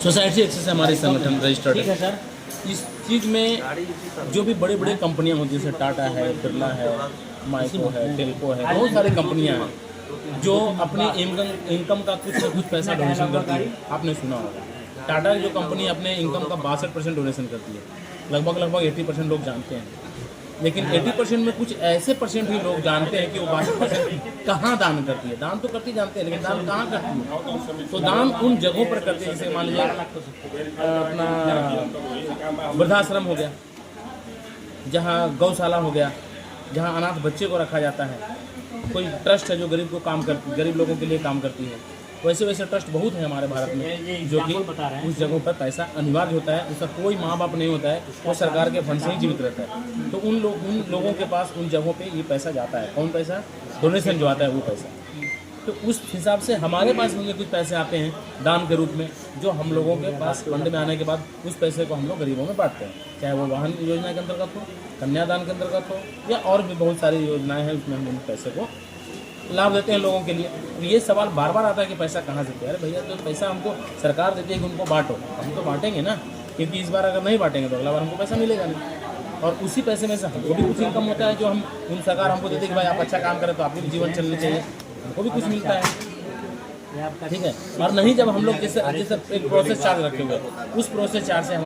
Society access से हमारे संगठन रजिस्टर्ड ठीक है सर। इस चीज़ में जो भी बड़ी बड़ी कंपनियां होती हैं जैसे टाटा है, बिरला है, माइको है, टेल्को है, बहुत सारी कंपनियां हैं जो अपनी इनकम का कुछ न कुछ पैसा डोनेशन करती है। आपने सुना होगा टाटा की जो कंपनी है अपने इनकम का 62% डोनेशन करती है, लगभग 80% लोग जानते हैं। लेकिन 80% में कुछ ऐसे परसेंट ही लोग जानते हैं कि वो 62% कहाँ दान करती है। दान तो करती जानते हैं, लेकिन दान कहाँ करती है? तो दान उन जगहों पर करते हैं जैसे मान लीजिए अपना वृद्धाश्रम हो गया, जहाँ गौशाला हो गया, जहाँ अनाथ बच्चे को रखा जाता है, कोई ट्रस्ट है जो गरीब लोगों के लिए काम करती है। वैसे वैसे ट्रस्ट बहुत है हमारे भारत में जो कि उस जगहों पर पैसा अनिवार्य होता है, उसका कोई माँ बाप नहीं होता है, वो सरकार के फंड से ही जीवित रहता है। तो उन लोगों के पास उन जगहों पे ये पैसा जाता है। कौन पैसा? डोनेशन जो आता है वो पैसा। तो उस हिसाब से हमारे पास में कुछ पैसे आते हैं दान के रूप में, जो हम लोगों के पास फंड में आने के बाद उस पैसे को हम लोग गरीबों में बांटते हैं, चाहे वो वाहन योजना के अंतर्गत हो, कन्यादान के अंतर्गत हो, या और भी बहुत सारी योजनाएं हैं, उसमें हम उन पैसे को लाभ देते हैं लोगों के लिए। तो ये सवाल बार बार आता है कि पैसा कहाँ से दिया? अरे भैया, तो पैसा हमको सरकार देती है कि उनको बांटो, हम तो बांटेंगे ना, क्योंकि इस बार अगर नहीं बांटेंगे तो अगला बार हमको पैसा मिलेगा नहीं। और उसी पैसे में से हमको भी कुछ इनकम होता है, जो हम उन सरकार हमको देती है कि भाई आप अच्छा काम करें तो आपको भी जीवन चलना चाहिए, हमको भी कुछ मिलता है। ठीक है। और नहीं, जब हम लोग जैसे एक प्रोसेस चार्ज रखे हुए, उस प्रोसेस चार्ज से